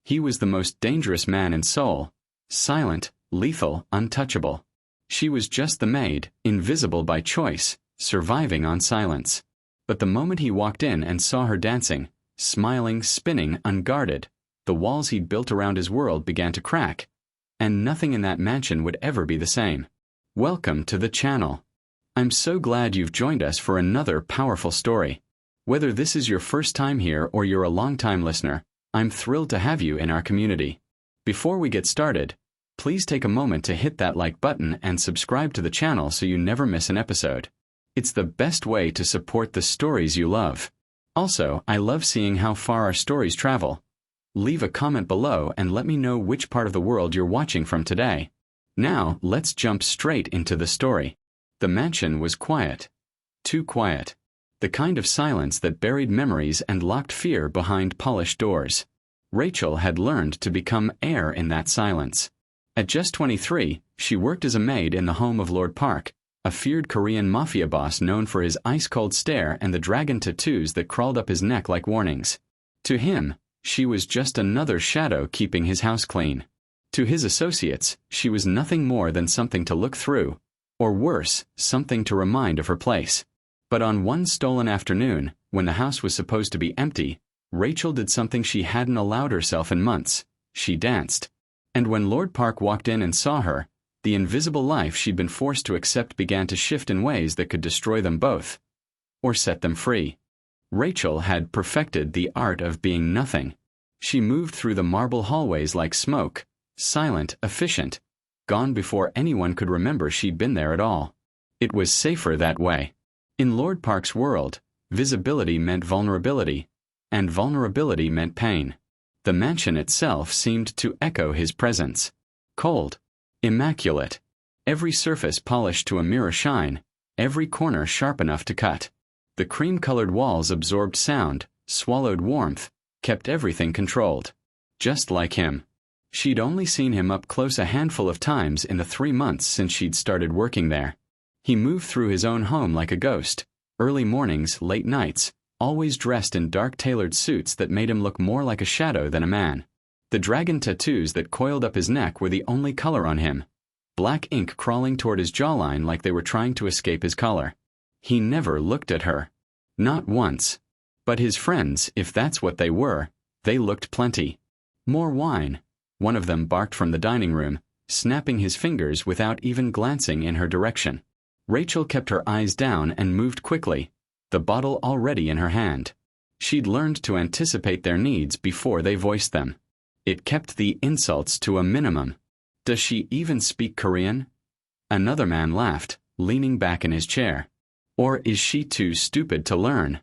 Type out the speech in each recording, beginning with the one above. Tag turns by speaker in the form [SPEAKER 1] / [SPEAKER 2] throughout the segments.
[SPEAKER 1] He was the most dangerous man in Seoul. Silent, lethal, untouchable. She was just the maid, invisible by choice, surviving on silence. But the moment he walked in and saw her dancing, smiling, spinning, unguarded, the walls he'd built around his world began to crack, and nothing in that mansion would ever be the same. Welcome to the channel. I'm so glad you've joined us for another powerful story. Whether this is your first time here or you're a long-time listener, I'm thrilled to have you in our community. Before we get started, please take a moment to hit that like button and subscribe to the channel so you never miss an episode. It's the best way to support the stories you love. Also, I love seeing how far our stories travel. Leave a comment below and let me know which part of the world you're watching from today. Now, let's jump straight into the story. The mansion was quiet. Too quiet. The kind of silence that buried memories and locked fear behind polished doors. Rachel had learned to become air in that silence. At just 23, she worked as a maid in the home of Lord Park, a feared Korean Mafia boss known for his ice-cold stare and the dragon tattoos that crawled up his neck like warnings. To him, she was just another shadow keeping his house clean. To his associates, she was nothing more than something to look through, or worse, something to remind of her place. But on one stolen afternoon, when the house was supposed to be empty, Rachel did something she hadn't allowed herself in months. She danced. And when Lord Park walked in and saw her, the invisible life she'd been forced to accept began to shift in ways that could destroy them both, or set them free. Rachel had perfected the art of being nothing. She moved through the marble hallways like smoke, silent, efficient, gone before anyone could remember she'd been there at all. It was safer that way. In Lord Park's world, visibility meant vulnerability, and vulnerability meant pain. The mansion itself seemed to echo his presence. Cold. Immaculate. Every surface polished to a mirror shine, every corner sharp enough to cut. The cream-colored walls absorbed sound, swallowed warmth, kept everything controlled. Just like him. She'd only seen him up close a handful of times in the 3 months since she'd started working there. He moved through his own home like a ghost, early mornings, late nights, always dressed in dark tailored suits that made him look more like a shadow than a man. The dragon tattoos that coiled up his neck were the only color on him, black ink crawling toward his jawline like they were trying to escape his color. He never looked at her. Not once. But his friends, if that's what they were, they looked plenty. More wine. One of them barked from the dining room, snapping his fingers without even glancing in her direction. Rachel kept her eyes down and moved quickly, the bottle already in her hand. She'd learned to anticipate their needs before they voiced them. It kept the insults to a minimum. Does she even speak Korean? Another man laughed, leaning back in his chair. Or is she too stupid to learn?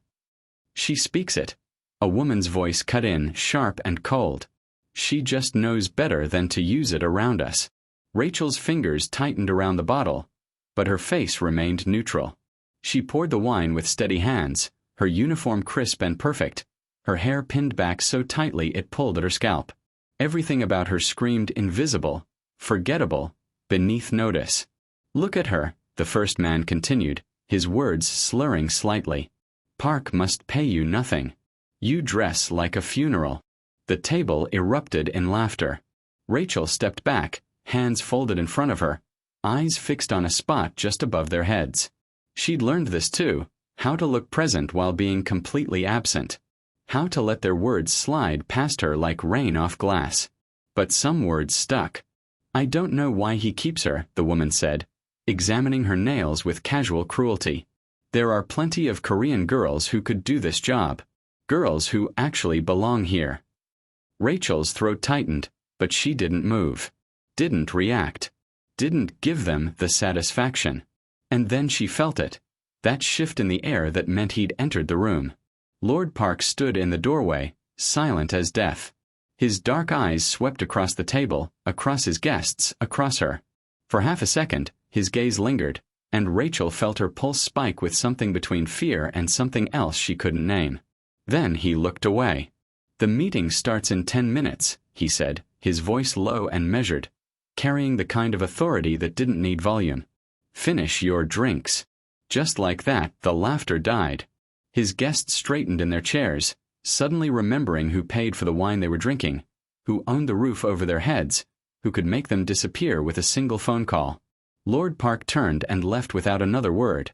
[SPEAKER 1] She speaks it. A woman's voice cut in, sharp and cold. She just knows better than to use it around us. Rachel's fingers tightened around the bottle, but her face remained neutral. She poured the wine with steady hands, her uniform crisp and perfect, her hair pinned back so tightly it pulled at her scalp. Everything about her screamed invisible, forgettable, beneath notice. Look at her, the first man continued, his words slurring slightly. Park must pay you nothing. You dress like a funeral. The table erupted in laughter. Rachel stepped back, hands folded in front of her, eyes fixed on a spot just above their heads. She'd learned this too, how to look present while being completely absent. How to let their words slide past her like rain off glass. But some words stuck. I don't know why he keeps her, the woman said, examining her nails with casual cruelty. There are plenty of Korean girls who could do this job. Girls who actually belong here. Rachel's throat tightened, but she didn't move. Didn't react. Didn't give them the satisfaction. And then she felt it. That shift in the air that meant he'd entered the room. Lord Park stood in the doorway, silent as death. His dark eyes swept across the table, across his guests, across her. For half a second, his gaze lingered, and Rachel felt her pulse spike with something between fear and something else she couldn't name. Then he looked away. The meeting starts in 10 minutes, he said, his voice low and measured, carrying the kind of authority that didn't need volume. Finish your drinks. Just like that, the laughter died. His guests straightened in their chairs, suddenly remembering who paid for the wine they were drinking, who owned the roof over their heads, who could make them disappear with a single phone call. Lord Park turned and left without another word,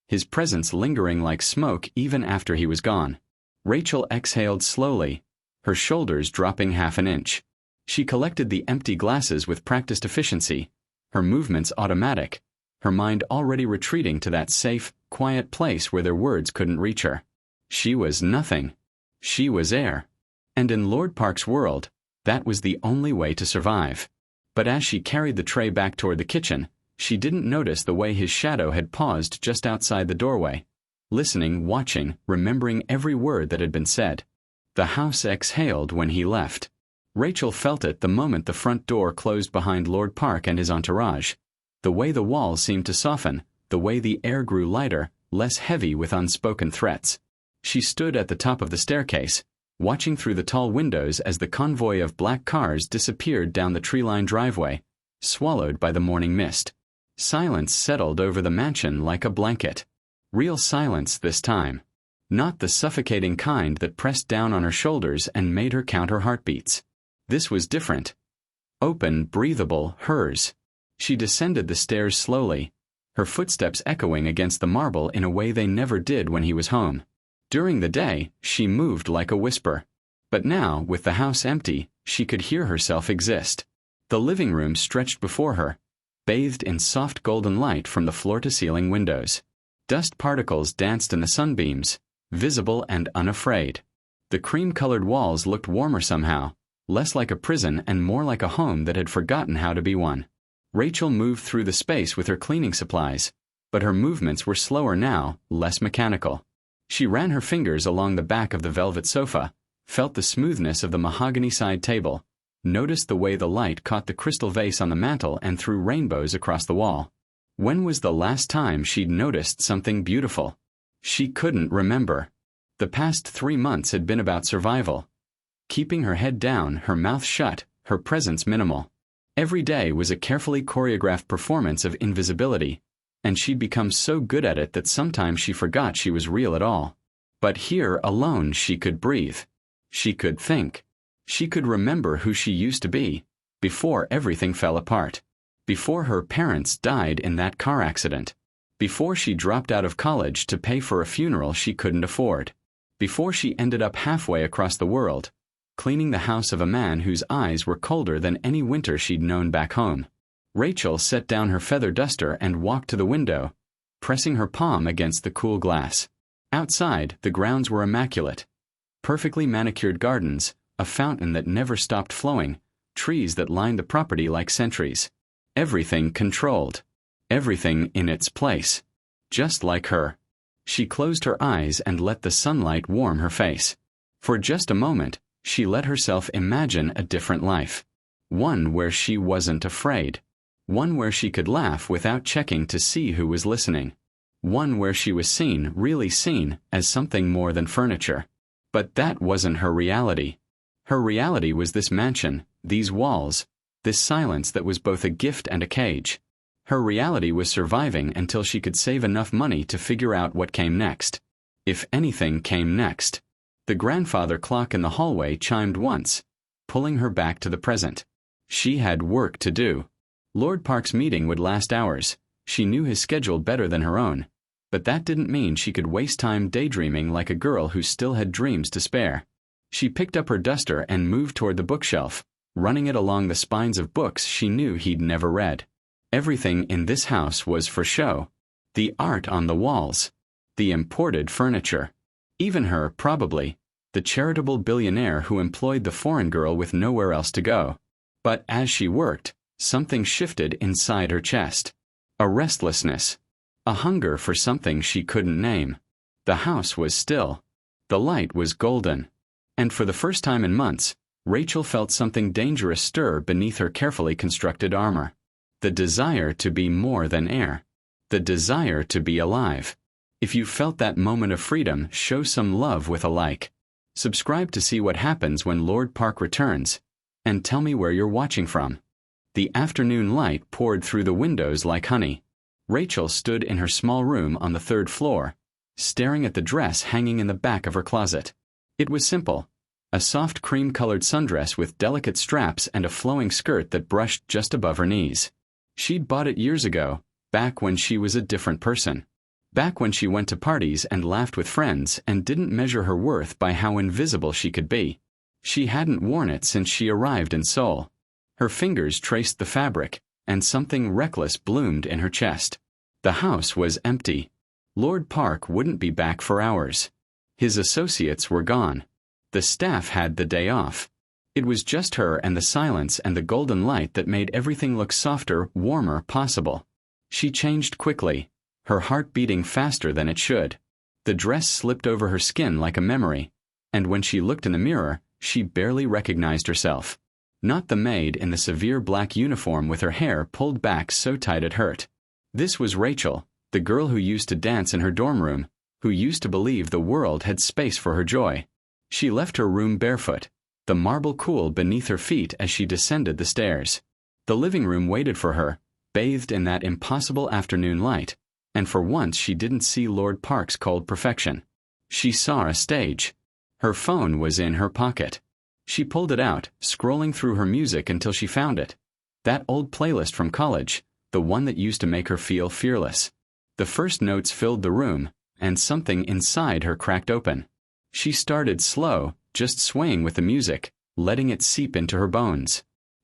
[SPEAKER 1] his presence lingering like smoke even after he was gone. Rachel exhaled slowly, her shoulders dropping half an inch. She collected the empty glasses with practiced efficiency, her movements automatic, her mind already retreating to that safe, quiet place where their words couldn't reach her. She was nothing. She was air. And in Lord Park's world, that was the only way to survive. But as she carried the tray back toward the kitchen, she didn't notice the way his shadow had paused just outside the doorway, listening, watching, remembering every word that had been said. The house exhaled when he left. Rachel felt it the moment the front door closed behind Lord Park and his entourage. The way the walls seemed to soften, the way the air grew lighter, less heavy with unspoken threats. She stood at the top of the staircase, watching through the tall windows as the convoy of black cars disappeared down the tree-lined driveway, swallowed by the morning mist. Silence settled over the mansion like a blanket. Real silence this time. Not the suffocating kind that pressed down on her shoulders and made her count her heartbeats. This was different. Open, breathable, hers. She descended the stairs slowly, her footsteps echoing against the marble in a way they never did when he was home. During the day, she moved like a whisper. But now, with the house empty, she could hear herself exist. The living room stretched before her, bathed in soft golden light from the floor-to-ceiling windows. Dust particles danced in the sunbeams, visible and unafraid. The cream-colored walls looked warmer somehow, less like a prison and more like a home that had forgotten how to be one. Rachel moved through the space with her cleaning supplies, but her movements were slower now, less mechanical. She ran her fingers along the back of the velvet sofa, felt the smoothness of the mahogany side table, noticed the way the light caught the crystal vase on the mantel and threw rainbows across the wall. When was the last time she'd noticed something beautiful? She couldn't remember. The past 3 months had been about survival. Keeping her head down, her mouth shut, her presence minimal. Every day was a carefully choreographed performance of invisibility, and she'd become so good at it that sometimes she forgot she was real at all. But here alone she could breathe. She could think. She could remember who she used to be, before everything fell apart. Before her parents died in that car accident. Before she dropped out of college to pay for a funeral she couldn't afford. Before she ended up halfway across the world, cleaning the house of a man whose eyes were colder than any winter she'd known back home. Rachel set down her feather duster and walked to the window, pressing her palm against the cool glass. Outside, the grounds were immaculate. Perfectly manicured gardens, a fountain that never stopped flowing, trees that lined the property like sentries. Everything controlled. Everything in its place. Just like her. She closed her eyes and let the sunlight warm her face. For just a moment, she let herself imagine a different life. One where she wasn't afraid. One where she could laugh without checking to see who was listening. One where she was seen, really seen, as something more than furniture. But that wasn't her reality. Her reality was this mansion, these walls, this silence that was both a gift and a cage. Her reality was surviving until she could save enough money to figure out what came next. If anything came next. The grandfather clock in the hallway chimed once, pulling her back to the present. She had work to do. Lord Park's meeting would last hours. She knew his schedule better than her own. But that didn't mean she could waste time daydreaming like a girl who still had dreams to spare. She picked up her duster and moved toward the bookshelf, running it along the spines of books she knew he'd never read. Everything in this house was for show. The art on the walls. The imported furniture. Even her, probably, the charitable billionaire who employed the foreign girl with nowhere else to go. But as she worked, something shifted inside her chest. A restlessness. A hunger for something she couldn't name. The house was still. The light was golden. And for the first time in months, Rachel felt something dangerous stir beneath her carefully constructed armor. The desire to be more than air. The desire to be alive. If you felt that moment of freedom, show some love with a like. Subscribe to see what happens when Lord Park returns. And tell me where you're watching from. The afternoon light poured through the windows like honey. Rachel stood in her small room on the 3rd floor, staring at the dress hanging in the back of her closet. It was simple. a soft cream-colored sundress with delicate straps and a flowing skirt that brushed just above her knees. She'd bought it years ago, back when she was a different person. Back when she went to parties and laughed with friends and didn't measure her worth by how invisible she could be. She hadn't worn it since she arrived in Seoul. Her fingers traced the fabric, and something reckless bloomed in her chest. The house was empty. Lord Park wouldn't be back for hours. His associates were gone. The staff had the day off. It was just her and the silence and the golden light that made everything look softer, warmer possible. She changed quickly, her heart beating faster than it should. The dress slipped over her skin like a memory, and when she looked in the mirror, she barely recognized herself. Not the maid in the severe black uniform with her hair pulled back so tight it hurt. This was Rachel, the girl who used to dance in her dorm room, who used to believe the world had space for her joy. She left her room barefoot, the marble cool beneath her feet as she descended the stairs. The living room waited for her, bathed in that impossible afternoon light, and for once she didn't see Lord Park's cold perfection. She saw a stage. Her phone was in her pocket. She pulled it out, scrolling through her music until she found it. That old playlist from college, the one that used to make her feel fearless. The first notes filled the room, and something inside her cracked open. She started slow, just swaying with the music, letting it seep into her bones.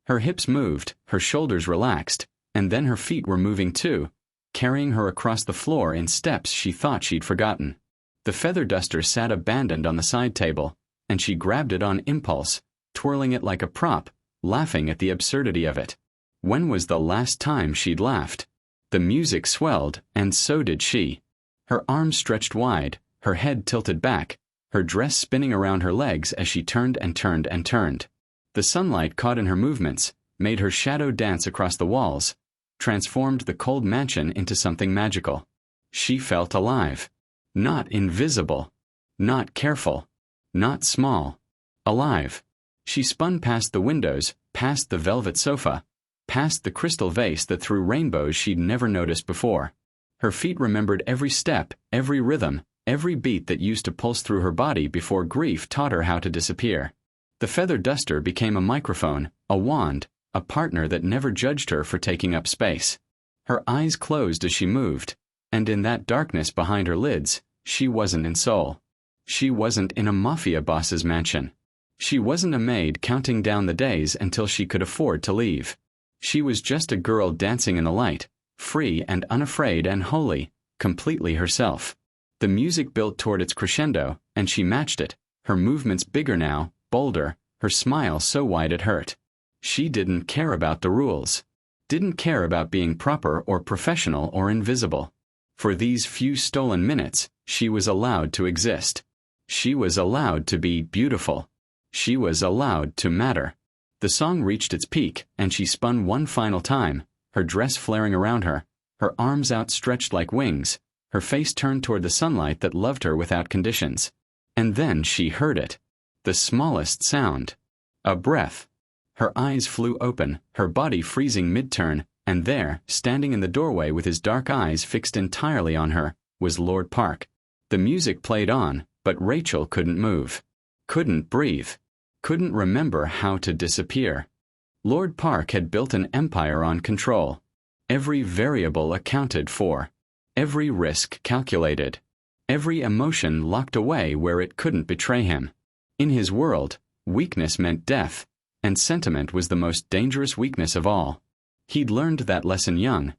[SPEAKER 1] Her hips moved, her shoulders relaxed, and then her feet were moving too, carrying her across the floor in steps she thought she'd forgotten. The feather duster sat abandoned on the side table, and she grabbed it on impulse, twirling it like a prop, laughing at the absurdity of it. When was the last time she'd laughed? The music swelled, and so did she. Her arms stretched wide, her head tilted back, her dress spinning around her legs as she turned and turned and turned. The sunlight caught in her movements, made her shadow dance across the walls, transformed the cold mansion into something magical. She felt alive. Not invisible. Not careful. Not small. Alive. She spun past the windows, past the velvet sofa, past the crystal vase that threw rainbows she'd never noticed before. Her feet remembered every step, every rhythm, every beat that used to pulse through her body before grief taught her how to disappear. The feather duster became a microphone, a wand, a partner that never judged her for taking up space. Her eyes closed as she moved, and in that darkness behind her lids, she wasn't in Seoul. She wasn't in a mafia boss's mansion. She wasn't a maid counting down the days until she could afford to leave. She was just a girl dancing in the light, free and unafraid and holy, completely herself. The music built toward its crescendo, and she matched it, her movements bigger now, bolder, her smile so wide it hurt. She didn't care about the rules. Didn't care about being proper or professional or invisible. For these few stolen minutes, she was allowed to exist. She was allowed to be beautiful. She was allowed to matter. The song reached its peak, and she spun one final time, her dress flaring around her, her arms outstretched like wings, her face turned toward the sunlight that loved her without conditions. And then she heard it. The smallest sound. A breath. Her eyes flew open, her body freezing mid-turn, and there, standing in the doorway with his dark eyes fixed entirely on her, was Lord Park. The music played on, but Rachel couldn't move. Couldn't breathe. Couldn't remember how to disappear. Lord Park had built an empire on control. Every variable accounted for. Every risk calculated. Every emotion locked away where it couldn't betray him. In his world, weakness meant death, and sentiment was the most dangerous weakness of all. He'd learned that lesson young,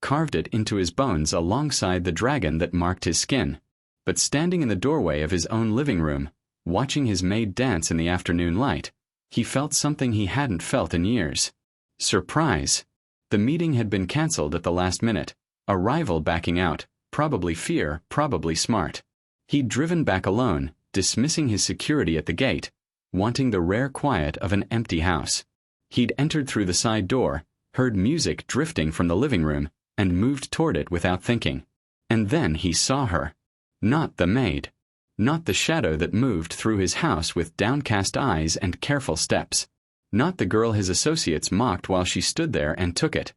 [SPEAKER 1] carved it into his bones alongside the dragon that marked his skin. But standing in the doorway of his own living room, watching his maid dance in the afternoon light, he felt something he hadn't felt in years. Surprise. The meeting had been cancelled at the last minute, a rival backing out, probably fear, probably smart. He'd driven back alone, dismissing his security at the gate, wanting the rare quiet of an empty house. He'd entered through the side door, heard music drifting from the living room, and moved toward it without thinking. And then he saw her. Not the maid. Not the shadow that moved through his house with downcast eyes and careful steps. Not the girl his associates mocked while she stood there and took it,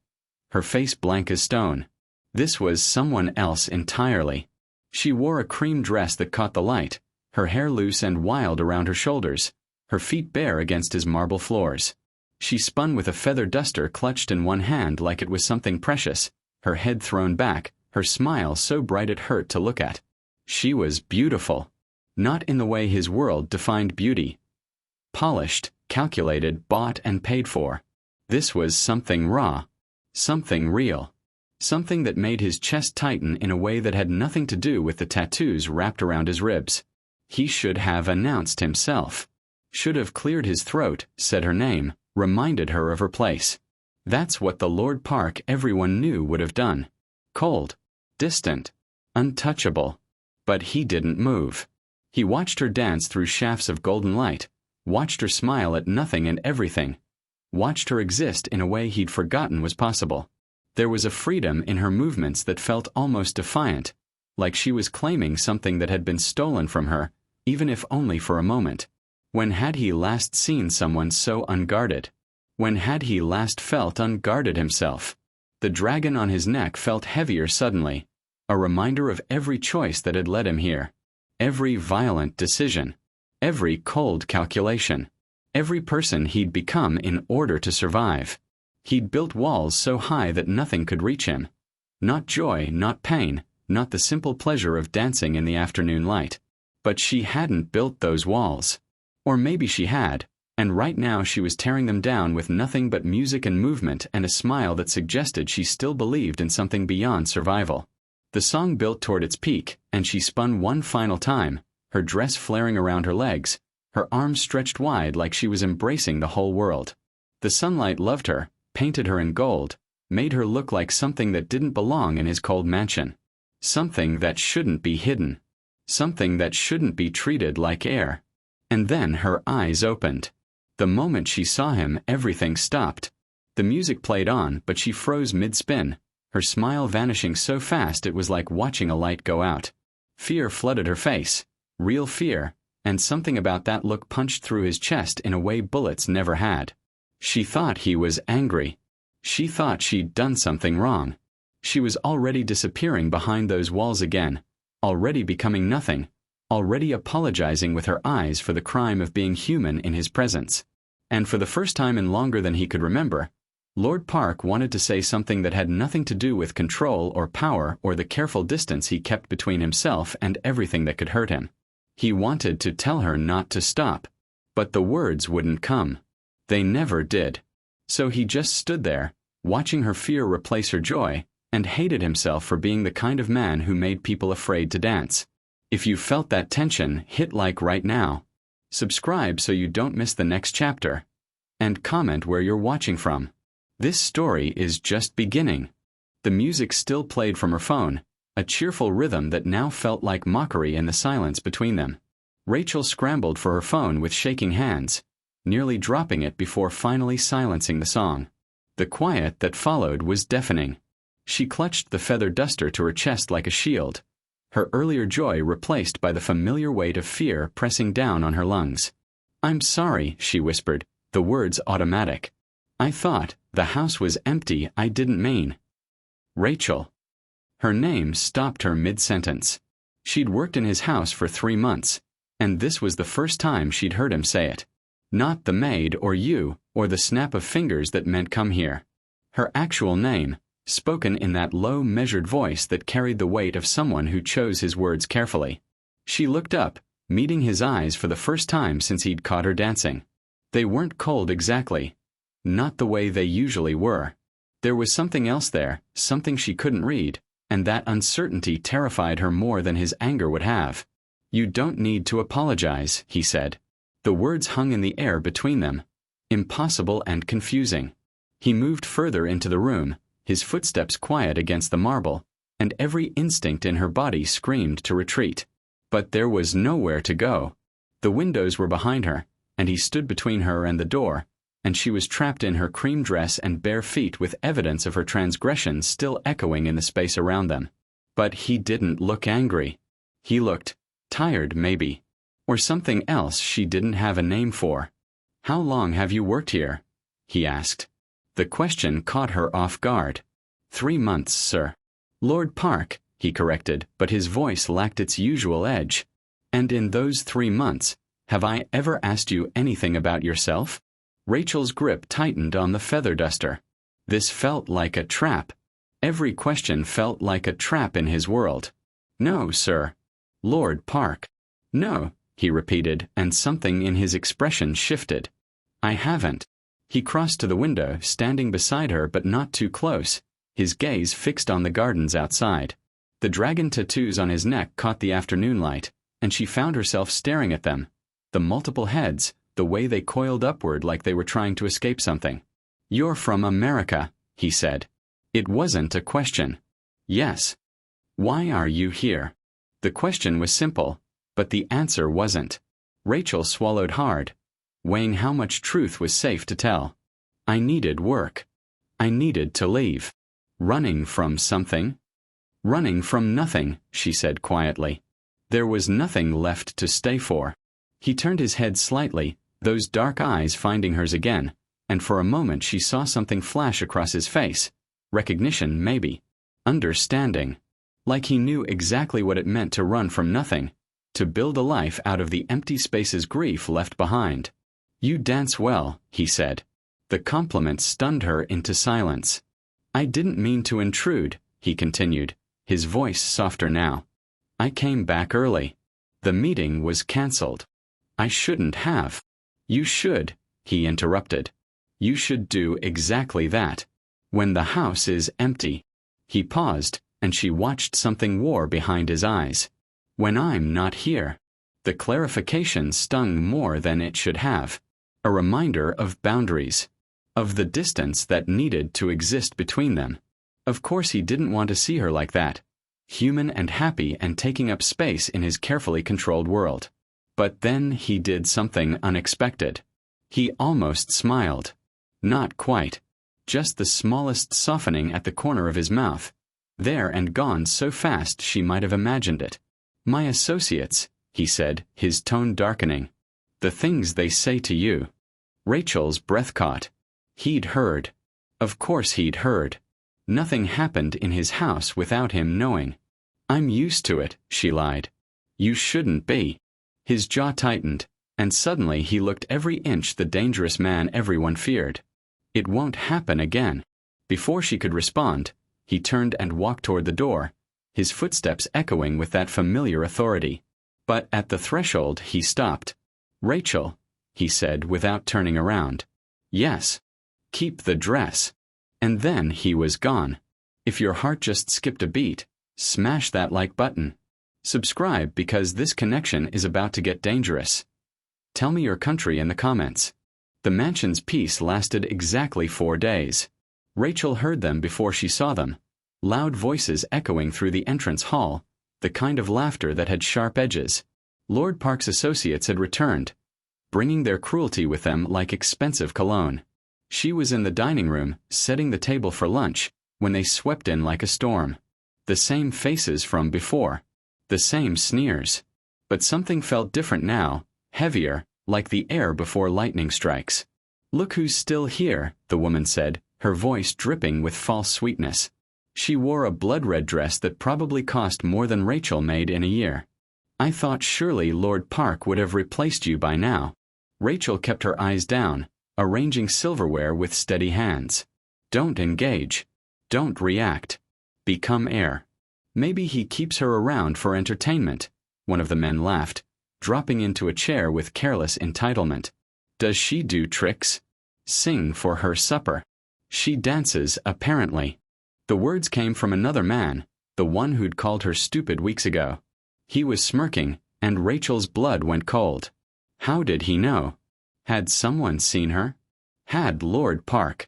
[SPEAKER 1] her face blank as stone. This was someone else entirely. She wore a cream dress that caught the light, her hair loose and wild around her shoulders, her feet bare against his marble floors. She spun with a feather duster clutched in one hand like it was something precious, her head thrown back, her smile so bright it hurt to look at. She was beautiful. Not in the way his world defined beauty. Polished, calculated, bought and paid for. This was something raw. Something real. Something that made his chest tighten in a way that had nothing to do with the tattoos wrapped around his ribs. He should have announced himself. Should have cleared his throat, said her name, reminded her of her place. That's what the Lord Park everyone knew would have done. Cold. Distant. Untouchable. But he didn't move. He watched her dance through shafts of golden light, watched her smile at nothing and everything, watched her exist in a way he'd forgotten was possible. There was a freedom in her movements that felt almost defiant, like she was claiming something that had been stolen from her, even if only for a moment. When had he last seen someone so unguarded? When had he last felt unguarded himself? The dragon on his neck felt heavier suddenly, a reminder of every choice that had led him here, every violent decision, every cold calculation, every person he'd become in order to survive. He'd built walls so high that nothing could reach him. Not joy, not pain, not the simple pleasure of dancing in the afternoon light. But she hadn't built those walls. Or maybe she had, and right now she was tearing them down with nothing but music and movement and a smile that suggested she still believed in something beyond survival. The song built toward its peak, and she spun one final time, her dress flaring around her legs, her arms stretched wide like she was embracing the whole world. The sunlight loved her, painted her in gold, made her look like something that didn't belong in his cold mansion. Something that shouldn't be hidden. Something that shouldn't be treated like air. And then her eyes opened. The moment she saw him, everything stopped. The music played on, but she froze mid-spin, her smile vanishing so fast it was like watching a light go out. Fear flooded her face, real fear, and something about that look punched through his chest in a way bullets never had. She thought he was angry. She thought she'd done something wrong. She was already disappearing behind those walls again, already becoming nothing, already apologizing with her eyes for the crime of being human in his presence. And for the first time in longer than he could remember, Lord Park wanted to say something that had nothing to do with control or power or the careful distance he kept between himself and everything that could hurt him. He wanted to tell her not to stop, but the words wouldn't come. They never did. So he just stood there, watching her fear replace her joy, and hated himself for being the kind of man who made people afraid to dance. If you felt that tension, hit like right now. Subscribe so you don't miss the next chapter. And comment where you're watching from. This story is just beginning. The music still played from her phone, a cheerful rhythm that now felt like mockery in the silence between them. Rachel scrambled for her phone with shaking hands, nearly dropping it before finally silencing the song. The quiet that followed was deafening. She clutched the feather duster to her chest like a shield, her earlier joy replaced by the familiar weight of fear pressing down on her lungs. "I'm sorry," she whispered, the words automatic. "I thought the house was empty. I didn't mean." Rachel. Her name stopped her mid-sentence. She'd worked in his house for 3 months, and this was the first time she'd heard him say it. Not the maid or you, or the snap of fingers that meant come here. Her actual name, spoken in that low, measured voice that carried the weight of someone who chose his words carefully. She looked up, meeting his eyes for the first time since he'd caught her dancing. They weren't cold exactly. Not the way they usually were. There was something else there, something she couldn't read, and that uncertainty terrified her more than his anger would have. "You don't need to apologize," he said. The words hung in the air between them, impossible and confusing. He moved further into the room, his footsteps quiet against the marble, and every instinct in her body screamed to retreat. But there was nowhere to go. The windows were behind her, and he stood between her and the door, and she was trapped in her cream dress and bare feet with evidence of her transgression still echoing in the space around them. But he didn't look angry. He looked tired, maybe. Or something else she didn't have a name for. "How long have you worked here?" he asked. The question caught her off guard. 3 months, sir." "Lord Park," he corrected, but his voice lacked its usual edge. "And in those 3 months, Have I ever asked you anything about yourself? Rachel's grip tightened on the feather duster. This felt like a trap. Every question felt like a trap in his world. No, sir. Lord Park. No, he repeated, and something in his expression shifted. I haven't. He crossed to the window, standing beside her but not too close, his gaze fixed on the gardens outside. The dragon tattoos on his neck caught the afternoon light, and she found herself staring at them. The multiple heads, the way they coiled upward like they were trying to escape something. You're from America, he said. It wasn't a question. Yes. Why are you here? The question was simple, but the answer wasn't. Rachel swallowed hard, weighing how much truth was safe to tell. I needed work. I needed to leave. Running from something? Running from nothing, she said quietly. There was nothing left to stay for. He turned his head slightly, those dark eyes finding hers again, and for a moment she saw something flash across his face. Recognition, maybe. Understanding. Like he knew exactly what it meant to run from nothing, to build a life out of the empty spaces grief left behind. You dance well, he said. The compliment stunned her into silence. I didn't mean to intrude, he continued, his voice softer now. I came back early. The meeting was cancelled. I shouldn't have. You should, he interrupted. You should do exactly that. When the house is empty. He paused, and she watched something war behind his eyes. When I'm not here. The clarification stung more than it should have. A reminder of boundaries. Of the distance that needed to exist between them. Of course he didn't want to see her like that. Human and happy and taking up space in his carefully controlled world. But then he did something unexpected. He almost smiled. Not quite. Just the smallest softening at the corner of his mouth. There and gone so fast she might have imagined it. My associates, he said, his tone darkening. The things they say to you. Rachel's breath caught. He'd heard. Of course he'd heard. Nothing happened in his house without him knowing. I'm used to it, she lied. You shouldn't be. His jaw tightened, and suddenly he looked every inch the dangerous man everyone feared. It won't happen again. Before she could respond, he turned and walked toward the door, his footsteps echoing with that familiar authority. But at the threshold he stopped. Rachel, he said without turning around. Yes. Keep the dress. And then he was gone. If your heart just skipped a beat, smash that like button. Subscribe because this connection is about to get dangerous. Tell me your country in the comments. The mansion's peace lasted exactly 4 days. Rachel heard them before she saw them. Loud voices echoing through the entrance hall, the kind of laughter that had sharp edges. Lord Park's associates had returned, bringing their cruelty with them like expensive cologne. She was in the dining room, setting the table for lunch, when they swept in like a storm. The same faces from before. The same sneers. But something felt different now, heavier, like the air before lightning strikes. Look who's still here, the woman said, her voice dripping with false sweetness. She wore a blood-red dress that probably cost more than Rachel made in a year. I thought surely Lord Park would have replaced you by now. Rachel kept her eyes down, arranging silverware with steady hands. Don't engage. Don't react. Become air. Maybe he keeps her around for entertainment, one of the men laughed, dropping into a chair with careless entitlement. Does she do tricks? Sing for her supper. She dances, apparently. The words came from another man, the one who'd called her stupid weeks ago. He was smirking, and Rachel's blood went cold. How did he know? Had someone seen her? Had Lord Park?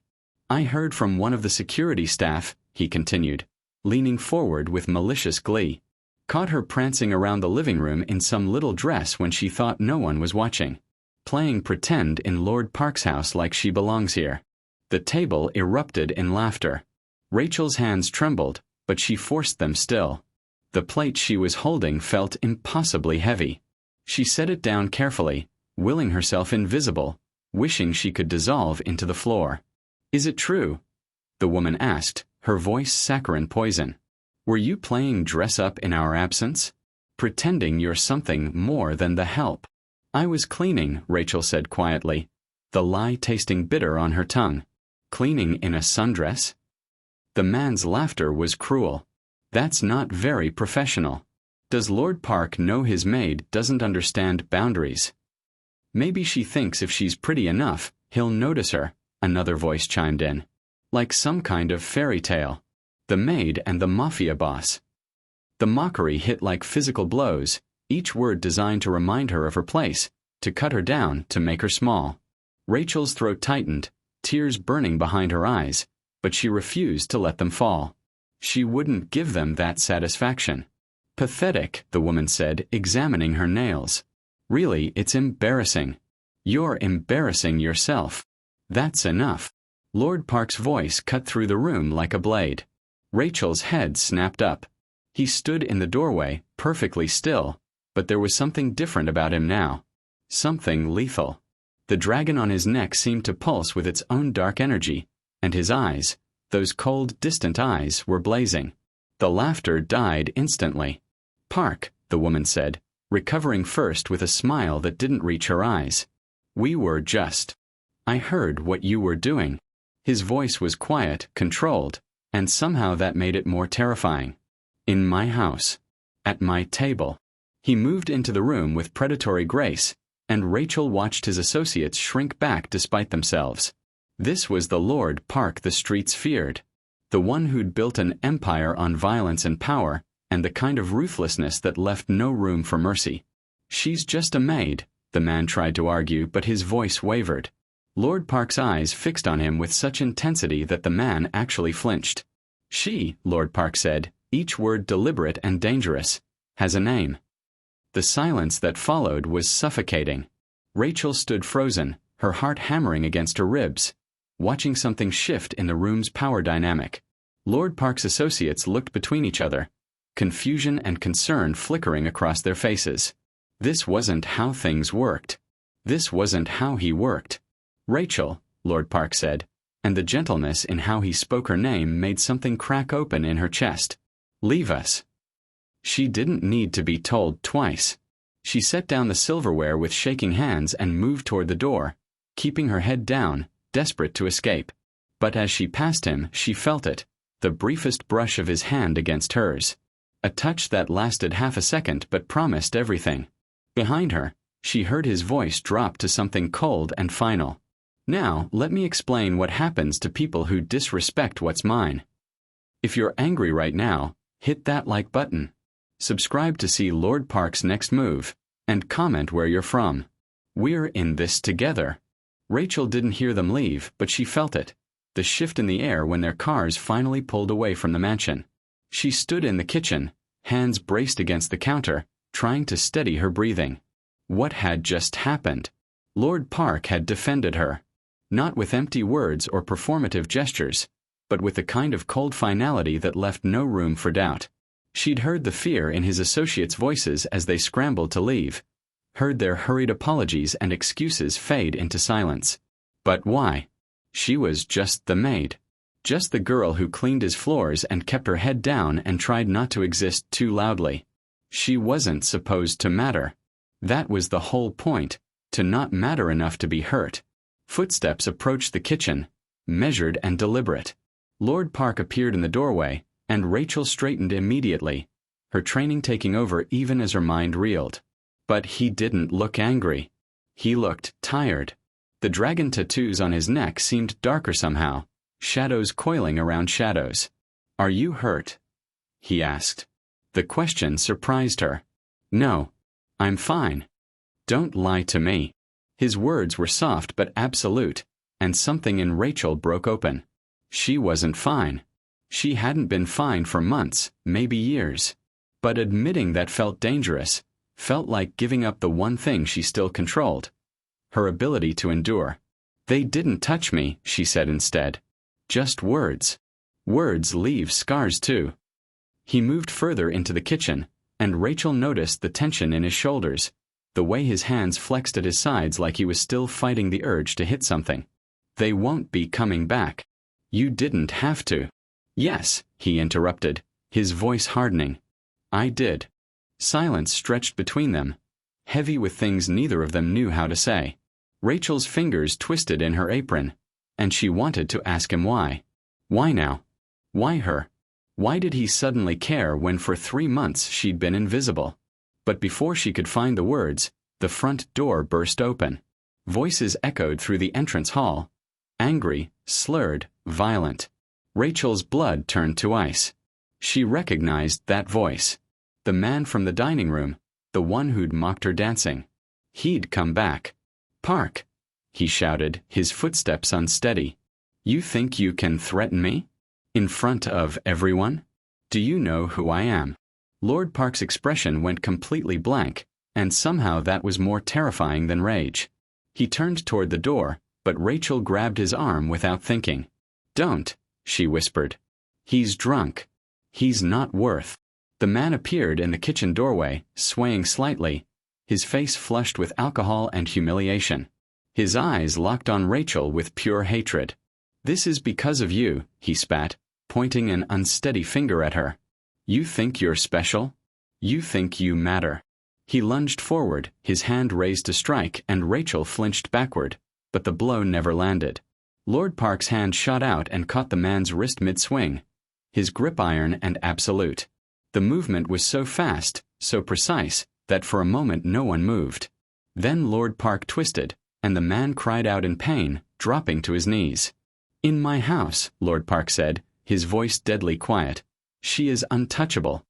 [SPEAKER 1] I heard from one of the security staff, he continued, leaning forward with malicious glee. Caught her prancing around the living room in some little dress when she thought no one was watching. Playing pretend in Lord Park's house like she belongs here. The table erupted in laughter. Rachel's hands trembled, but she forced them still. The plate she was holding felt impossibly heavy. She set it down carefully, willing herself invisible, wishing she could dissolve into the floor. Is it true? The woman asked, her voice saccharine poison. Were you playing dress-up in our absence? Pretending you're something more than the help? I was cleaning, Rachel said quietly, the lie tasting bitter on her tongue. Cleaning in a sundress? The man's laughter was cruel. That's not very professional. Does Lord Park know his maid doesn't understand boundaries? Maybe she thinks if she's pretty enough, he'll notice her, another voice chimed in. Like some kind of fairy tale. The maid and the Mafia boss. The mockery hit like physical blows, each word designed to remind her of her place, to cut her down, to make her small. Rachel's throat tightened, tears burning behind her eyes, but she refused to let them fall. She wouldn't give them that satisfaction. Pathetic, the woman said, examining her nails. Really, it's embarrassing. You're embarrassing yourself. That's enough. Lord Park's voice cut through the room like a blade. Rachel's head snapped up. He stood in the doorway, perfectly still, but there was something different about him now. Something lethal. The dragon on his neck seemed to pulse with its own dark energy, and his eyes, those cold, distant eyes, were blazing. The laughter died instantly. Park, the woman said, recovering first with a smile that didn't reach her eyes. We were just. I heard what you were doing. His voice was quiet, controlled, and somehow that made it more terrifying. In my house. At my table. He moved into the room with predatory grace, and Rachel watched his associates shrink back despite themselves. This was the Lord Park the streets feared. The one who'd built an empire on violence and power, and the kind of ruthlessness that left no room for mercy. She's just a maid, the man tried to argue, but his voice wavered. Lord Park's eyes fixed on him with such intensity that the man actually flinched. She, Lord Park said, each word deliberate and dangerous, has a name. The silence that followed was suffocating. Rachel stood frozen, her heart hammering against her ribs, watching something shift in the room's power dynamic. Lord Park's associates looked between each other, confusion and concern flickering across their faces. This wasn't how things worked. This wasn't how he worked. Rachel, Lord Park said, and the gentleness in how he spoke her name made something crack open in her chest. Leave us. She didn't need to be told twice. She set down the silverware with shaking hands and moved toward the door, keeping her head down, desperate to escape. But as she passed him, she felt it, the briefest brush of his hand against hers. A touch that lasted half a second but promised everything. Behind her, she heard his voice drop to something cold and final. Now, let me explain what happens to people who disrespect what's mine. If you're angry right now, hit that like button. Subscribe to see Lord Park's next move, and comment where you're from. We're in this together. Rachel didn't hear them leave, but she felt it. The shift in the air when their cars finally pulled away from the mansion. She stood in the kitchen, hands braced against the counter, trying to steady her breathing. What had just happened? Lord Park had defended her. Not with empty words or performative gestures, but with the kind of cold finality that left no room for doubt. She'd heard the fear in his associates' voices as they scrambled to leave, heard their hurried apologies and excuses fade into silence. But why? She was just the maid. Just the girl who cleaned his floors and kept her head down and tried not to exist too loudly. She wasn't supposed to matter. That was the whole point, to not matter enough to be hurt. Footsteps approached the kitchen, measured and deliberate. Lord Park appeared in the doorway, and Rachel straightened immediately, her training taking over even as her mind reeled. But he didn't look angry. He looked tired. The dragon tattoos on his neck seemed darker somehow, shadows coiling around shadows. Are you hurt? He asked. The question surprised her. No. I'm fine. Don't lie to me. His words were soft but absolute, and something in Rachel broke open. She wasn't fine. She hadn't been fine for months, maybe years. But admitting that felt dangerous, felt like giving up the one thing she still controlled. Her ability to endure. They didn't touch me, she said instead. Just words. Words leave scars too. He moved further into the kitchen, and Rachel noticed the tension in his shoulders, the way his hands flexed at his sides like he was still fighting the urge to hit something. They won't be coming back. You didn't have to. Yes, he interrupted, his voice hardening. I did. Silence stretched between them, heavy with things neither of them knew how to say. Rachel's fingers twisted in her apron, and she wanted to ask him why. Why now? Why her? Why did he suddenly care when for 3 months she'd been invisible? But before she could find the words, the front door burst open. Voices echoed through the entrance hall. Angry, slurred, violent. Rachel's blood turned to ice. She recognized that voice. The man from the dining room, the one who'd mocked her dancing. He'd come back. "Park!" he shouted, his footsteps unsteady. "You think you can threaten me? In front of everyone? Do you know who I am?" Lord Park's expression went completely blank, and somehow that was more terrifying than rage. He turned toward the door, but Rachel grabbed his arm without thinking. "Don't," she whispered. "He's drunk. He's not worth." The man appeared in the kitchen doorway, swaying slightly, his face flushed with alcohol and humiliation. His eyes locked on Rachel with pure hatred. "This is because of you," he spat, pointing an unsteady finger at her. "You think you're special? You think you matter." He lunged forward, his hand raised to strike, and Rachel flinched backward, but the blow never landed. Lord Park's hand shot out and caught the man's wrist mid-swing, his grip iron and absolute. The movement was so fast, so precise, that for a moment no one moved. Then Lord Park twisted, and the man cried out in pain, dropping to his knees. "In my house," Lord Park said, his voice deadly quiet. "She is untouchable."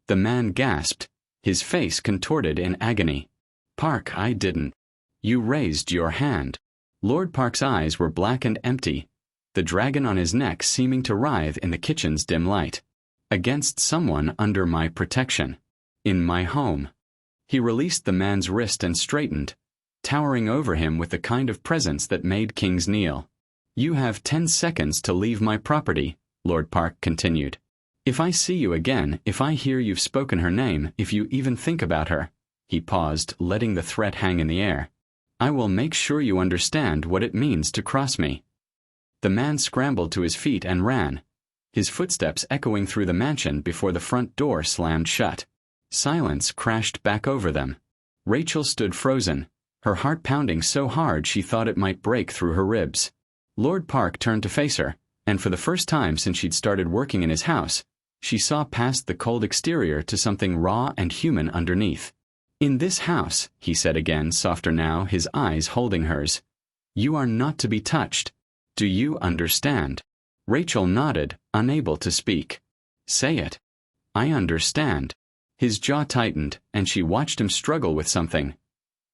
[SPEAKER 1] The man gasped, his face contorted in agony. "Park, I didn't." "You raised your hand." Lord Park's eyes were black and empty, the dragon on his neck seeming to writhe in the kitchen's dim light. "Against someone under my protection. In my home." He released the man's wrist and straightened, towering over him with the kind of presence that made kings kneel. "You have 10 seconds to leave my property," Lord Park continued. "If I see you again, if I hear you've spoken her name, if you even think about her," he paused, letting the threat hang in the air, "I will make sure you understand what it means to cross me." The man scrambled to his feet and ran, his footsteps echoing through the mansion before the front door slammed shut. Silence crashed back over them. Rachel stood frozen, her heart pounding so hard she thought it might break through her ribs. Lord Park turned to face her, and for the first time since she'd started working in his house, she saw past the cold exterior to something raw and human underneath. "In this house," he said again, softer now, his eyes holding hers, "you are not to be touched. Do you understand?" Rachel nodded, unable to speak. "Say it." "I understand." His jaw tightened, and she watched him struggle with something.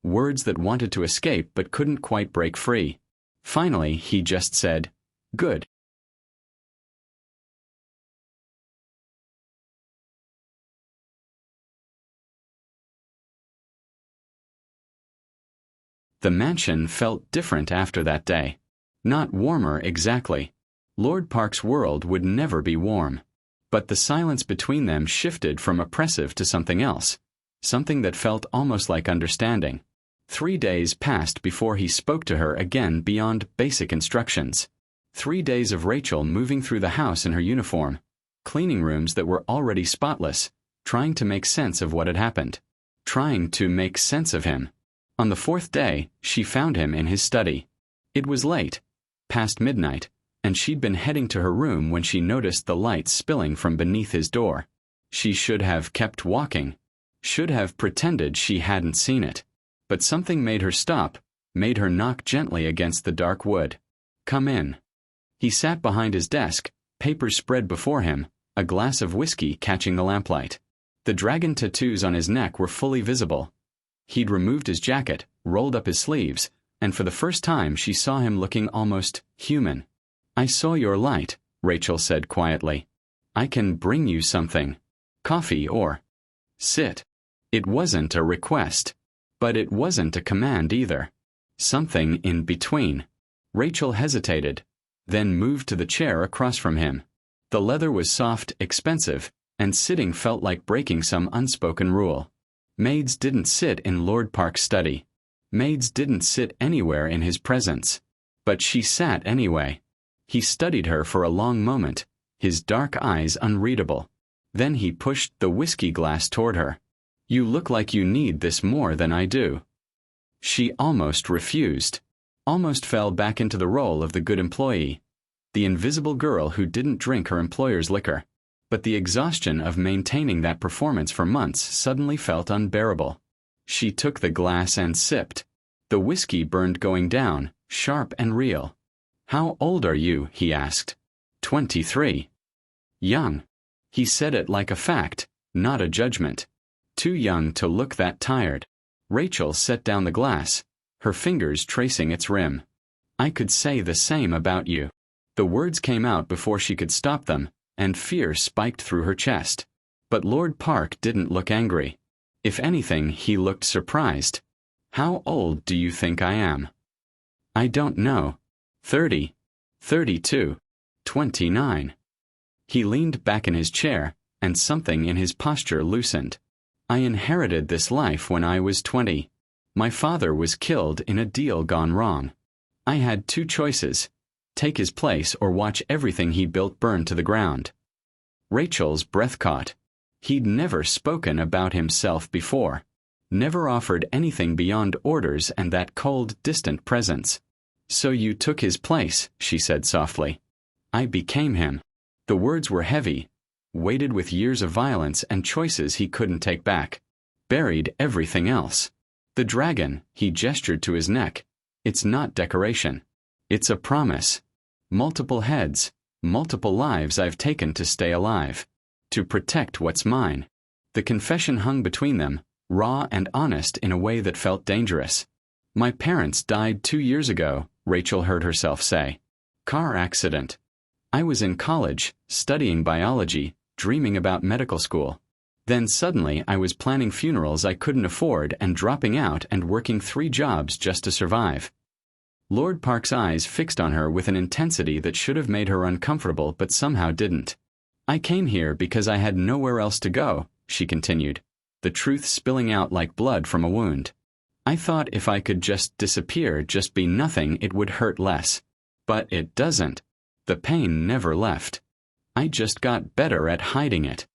[SPEAKER 1] Words that wanted to escape but couldn't quite break free. Finally, he just said, "Good." The mansion felt different after that day. Not warmer exactly. Lord Park's world would never be warm. But the silence between them shifted from oppressive to something else, something that felt almost like understanding. 3 days passed before he spoke to her again beyond basic instructions. 3 days of Rachel moving through the house in her uniform, cleaning rooms that were already spotless, trying to make sense of what had happened. Trying to make sense of him. On the 4th day, she found him in his study. It was late, past midnight, and she'd been heading to her room when she noticed the light spilling from beneath his door. She should have kept walking, should have pretended she hadn't seen it. But something made her stop, made her knock gently against the dark wood. "Come in." He sat behind his desk, papers spread before him, a glass of whiskey catching the lamplight. The dragon tattoos on his neck were fully visible. He'd removed his jacket, rolled up his sleeves, and for the first time she saw him looking almost human. "I saw your light," Rachel said quietly. "I can bring you something. Coffee or—" "Sit." It wasn't a request. But it wasn't a command either. Something in between. Rachel hesitated, then moved to the chair across from him. The leather was soft, expensive, and sitting felt like breaking some unspoken rule. Maids didn't sit in Lord Park's study. Maids didn't sit anywhere in his presence. But she sat anyway. He studied her for a long moment, his dark eyes unreadable. Then he pushed the whiskey glass toward her. You look like you need this more than I do." She almost refused, almost fell back into the role of the good employee, the invisible girl who didn't drink her employer's liquor. But the exhaustion of maintaining that performance for months suddenly felt unbearable. She took the glass and sipped. The whiskey burned going down, sharp and real. "How old are you?" he asked. 23. "Young." He said it like a fact, not a judgment. Too young to look that tired. Rachel set down the glass, her fingers tracing its rim. "I could say the same about you." The words came out before she could stop them, and fear spiked through her chest. But Lord Park didn't look angry. If anything, he looked surprised. "How old do you think I am?" "I don't know. 30. 32. 29. He leaned back in his chair, and something in his posture loosened. "I inherited this life when I was 20. My father was killed in a deal gone wrong. I had two choices: take his place or watch everything he built burn to the ground." Rachel's breath caught. He'd never spoken about himself before. Never offered anything beyond orders and that cold, distant presence. "So you took his place," she said softly. "I became him." The words were heavy, weighted with years of violence and choices he couldn't take back. Buried everything else. The dragon, he gestured to his neck. It's not decoration. It's a promise. Multiple heads, multiple lives I've taken to stay alive. To protect what's mine. The confession hung between them, raw and honest in a way that felt dangerous. "My parents died 2 years ago," Rachel heard herself say. "Car accident. I was in college, studying biology, dreaming about medical school. Then suddenly I was planning funerals I couldn't afford and dropping out and working 3 jobs just to survive." Lord Park's eyes fixed on her with an intensity that should have made her uncomfortable but somehow didn't. "I came here because I had nowhere else to go," she continued, the truth spilling out like blood from a wound. "I thought if I could just disappear, just be nothing, it would hurt less. But it doesn't. The pain never left. I just got better at hiding it."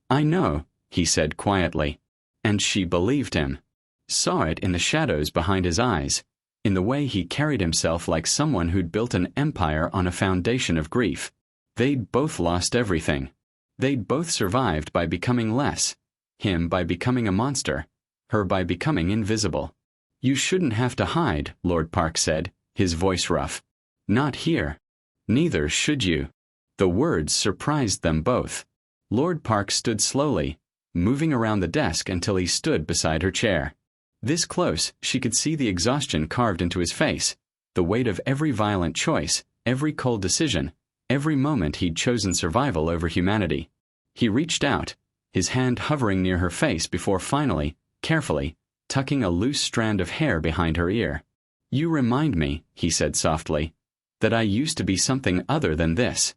[SPEAKER 1] "I know," he said quietly. And she believed him. Saw it in the shadows behind his eyes, in the way he carried himself like someone who'd built an empire on a foundation of grief. They'd both lost everything. They'd both survived by becoming less. Him by becoming a monster. Her by becoming invisible. "You shouldn't have to hide," Lord Park said, his voice rough. "Not here. Neither should you." The words surprised them both. Lord Park stood slowly, moving around the desk until he stood beside her chair. This close, she could see the exhaustion carved into his face, the weight of every violent choice, every cold decision, every moment he'd chosen survival over humanity. He reached out, his hand hovering near her face before finally, carefully, tucking a loose strand of hair behind her ear. "You remind me," he said softly, "that I used to be something other than this."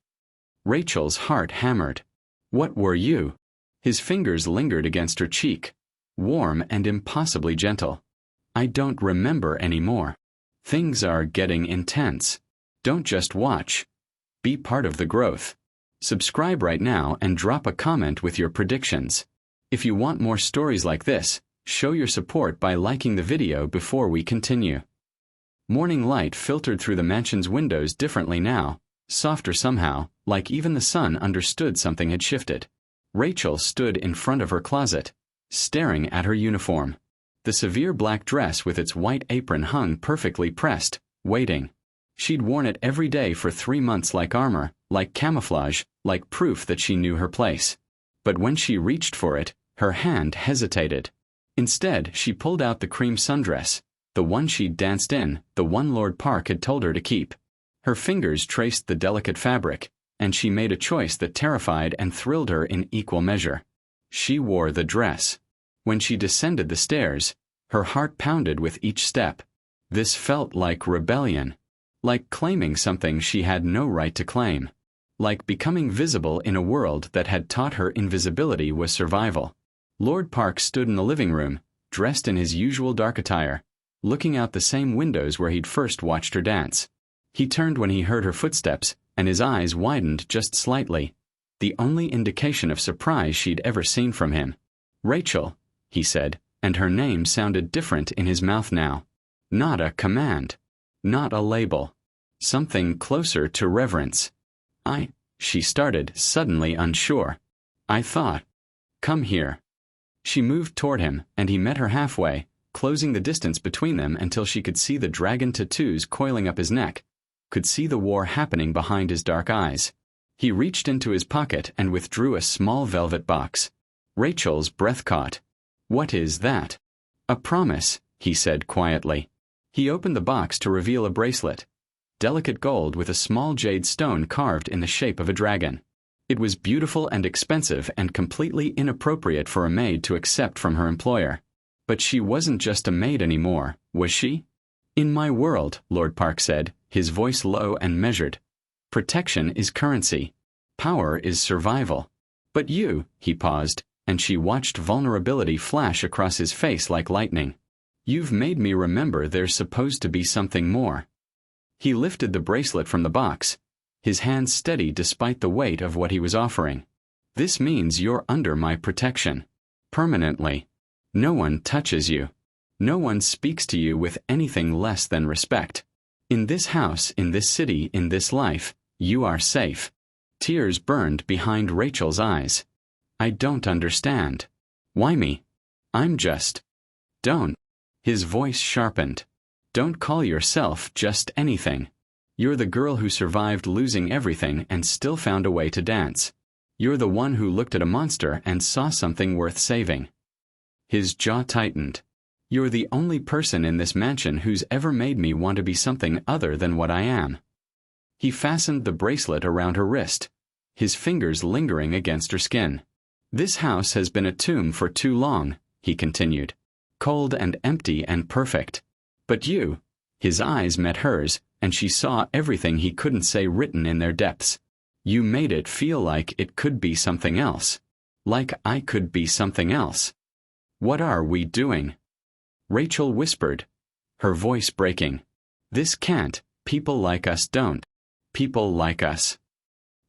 [SPEAKER 1] Rachel's heart hammered. "What were you?" His fingers lingered against her cheek, warm and impossibly gentle. "I don't remember anymore. Things are getting intense. Don't just watch. Be part of the growth." Subscribe right now and drop a comment with your predictions. If you want more stories like this, show your support by liking the video before we continue. Morning light filtered through the mansion's windows differently now, softer somehow, like even the sun understood something had shifted. Rachel stood in front of her closet, staring at her uniform. The severe black dress with its white apron hung perfectly pressed, waiting. She'd worn it every day for 3 months like armor, like camouflage, like proof that she knew her place. But when she reached for it, her hand hesitated. Instead, she pulled out the cream sundress, the one she'd danced in, the one Lord Park had told her to keep. Her fingers traced the delicate fabric, and she made a choice that terrified and thrilled her in equal measure. She wore the dress. When she descended the stairs, her heart pounded with each step. This felt like rebellion. Like claiming something she had no right to claim. Like becoming visible in a world that had taught her invisibility was survival. Lord Park stood in the living room, dressed in his usual dark attire, looking out the same windows where he'd first watched her dance. He turned when he heard her footsteps, and his eyes widened just slightly, the only indication of surprise she'd ever seen from him. "Rachel," he said, and her name sounded different in his mouth now. Not a command. Not a label. Something closer to reverence. She started, suddenly unsure. I thought. Come here. She moved toward him, and he met her halfway, closing the distance between them until she could see the dragon tattoos coiling up his neck, could see the war happening behind his dark eyes. He reached into his pocket and withdrew a small velvet box. Rachel's breath caught. What is that? A promise, he said quietly. He opened the box to reveal a bracelet. Delicate gold with a small jade stone carved in the shape of a dragon. It was beautiful and expensive and completely inappropriate for a maid to accept from her employer. But she wasn't just a maid anymore, was she? In my world, Lord Park said, his voice low and measured. Protection is currency. Power is survival. But you, he paused, and she watched vulnerability flash across his face like lightning. You've made me remember there's supposed to be something more. He lifted the bracelet from the box, his hand steady despite the weight of what he was offering. This means you're under my protection. Permanently. No one touches you. No one speaks to you with anything less than respect. In this house, in this city, in this life, you are safe. Tears burned behind Rachel's eyes. I don't understand. Why me? I'm just... Don't. His voice sharpened. Don't call yourself just anything. You're the girl who survived losing everything and still found a way to dance. You're the one who looked at a monster and saw something worth saving. His jaw tightened. You're the only person in this mansion who's ever made me want to be something other than what I am. He fastened the bracelet around her wrist, his fingers lingering against her skin. This house has been a tomb for too long, he continued. Cold and empty and perfect. But you... His eyes met hers, and she saw everything he couldn't say written in their depths. You made it feel like it could be something else. Like I could be something else. What are we doing? Rachel whispered, her voice breaking. This can't. People like us don't. People like us.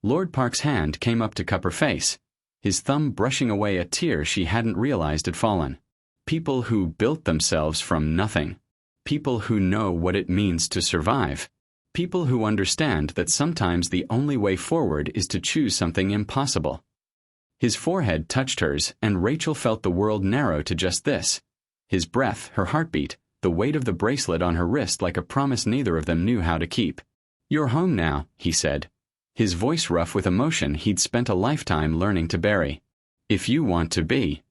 [SPEAKER 1] Lord Park's hand came up to cup her face, his thumb brushing away a tear she hadn't realized had fallen. People who built themselves from nothing. People who know what it means to survive. People who understand that sometimes the only way forward is to choose something impossible. His forehead touched hers, and Rachel felt the world narrow to just this. His breath, her heartbeat, the weight of the bracelet on her wrist like a promise neither of them knew how to keep. You're home now, he said, his voice rough with emotion he'd spent a lifetime learning to bury. If you want to be.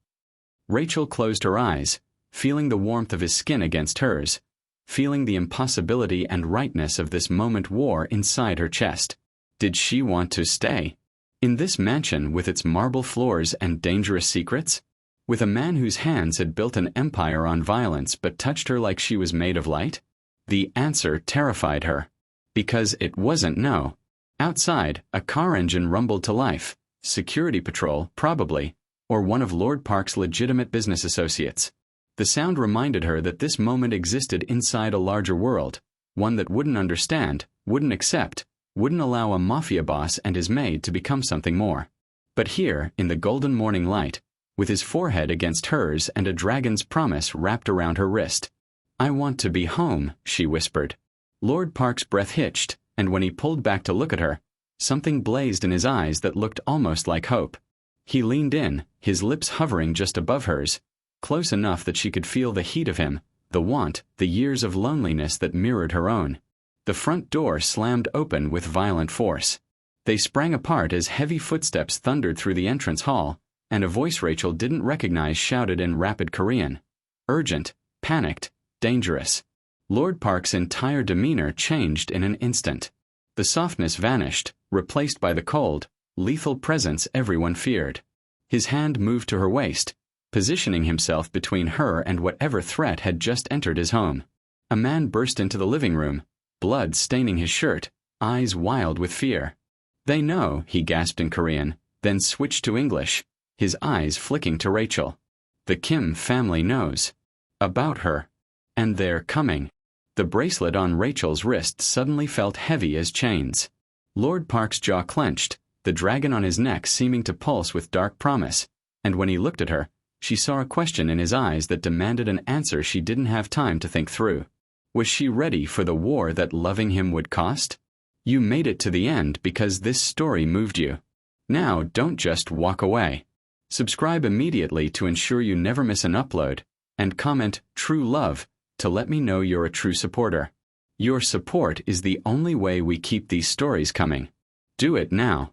[SPEAKER 1] Rachel closed her eyes, feeling the warmth of his skin against hers, feeling the impossibility and rightness of this moment war inside her chest. Did she want to stay? In this mansion with its marble floors and dangerous secrets? With a man whose hands had built an empire on violence but touched her like she was made of light? The answer terrified her. Because it wasn't no. Outside, a car engine rumbled to life. Security patrol, probably, or one of Lord Park's legitimate business associates. The sound reminded her that this moment existed inside a larger world, one that wouldn't understand, wouldn't accept, wouldn't allow a mafia boss and his maid to become something more. But here, in the golden morning light, with his forehead against hers and a dragon's promise wrapped around her wrist. I want to be home, she whispered. Lord Park's breath hitched, and when he pulled back to look at her, something blazed in his eyes that looked almost like hope. He leaned in, his lips hovering just above hers, close enough that she could feel the heat of him, the want, the years of loneliness that mirrored her own. The front door slammed open with violent force. They sprang apart as heavy footsteps thundered through the entrance hall, and a voice Rachel didn't recognize shouted in rapid Korean. Urgent, panicked, dangerous. Lord Park's entire demeanor changed in an instant. The softness vanished, replaced by the cold, lethal presence everyone feared. His hand moved to her waist, positioning himself between her and whatever threat had just entered his home. A man burst into the living room, blood staining his shirt, eyes wild with fear. They know, he gasped in Korean, then switched to English, his eyes flicking to Rachel. The Kim family knows. About her. And they're coming. The bracelet on Rachel's wrist suddenly felt heavy as chains. Lord Park's jaw clenched, the dragon on his neck seeming to pulse with dark promise, and when he looked at her, She saw a question in his eyes that demanded an answer she didn't have time to think through. Was she ready for the war that loving him would cost? You made it to the end because this story moved you. Now, don't just walk away. Subscribe immediately to ensure you never miss an upload, and comment "True Love" to let me know you're a true supporter. Your support is the only way we keep these stories coming. Do it now.